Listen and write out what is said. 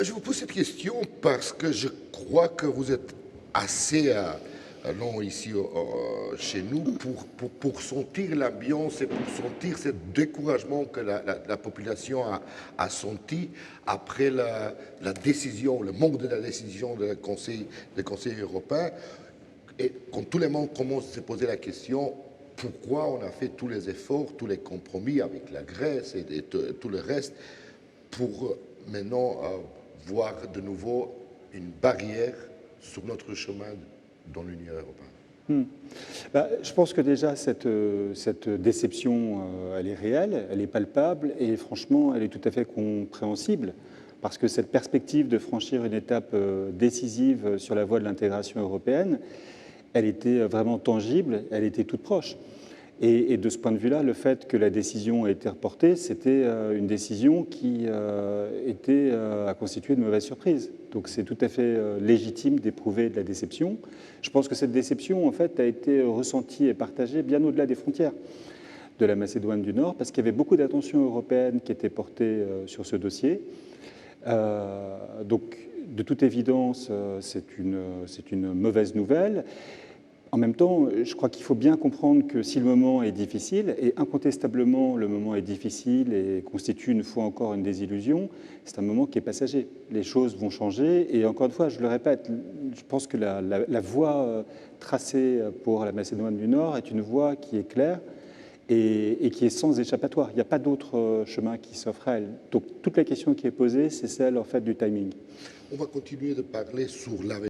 Je vous pose cette question parce que je crois que vous êtes assez long ici chez nous pour sentir l'ambiance et pour sentir ce découragement que la population a senti après la décision, le manque de la décision du Conseil européen. Et quand tout le monde commence à se poser la question, pourquoi on a fait tous les efforts, tous les compromis avec la Grèce et tout le reste pour maintenant voir de nouveau une barrière sur notre chemin dans l'Union européenne. Je pense que déjà, cette déception, elle est réelle, elle est palpable et franchement, elle est tout à fait compréhensible parce que cette perspective de franchir une étape décisive sur la voie de l'intégration européenne, elle était vraiment tangible, elle était toute proche. Et de ce point de vue-là, le fait que la décision ait été reportée, c'était une décision qui a constitué de mauvaises surprises. Donc c'est tout à fait légitime d'éprouver de la déception. Je pense que cette déception, en fait, a été ressentie et partagée bien au-delà des frontières de la Macédoine du Nord, parce qu'il y avait beaucoup d'attention européenne qui était portée sur ce dossier. Donc, de toute évidence, c'est une mauvaise nouvelle. En même temps, je crois qu'il faut bien comprendre que si le moment est difficile, et incontestablement le moment est difficile et constitue une fois encore une désillusion, c'est un moment qui est passager. Les choses vont changer et encore une fois, je le répète, je pense que la voie tracée pour la Macédoine du Nord est une voie qui est claire et qui est sans échappatoire. Il n'y a pas d'autre chemin qui s'offre à elle. Donc toute la question qui est posée, c'est celle en fait du timing. On va continuer de parler sur l'avenir.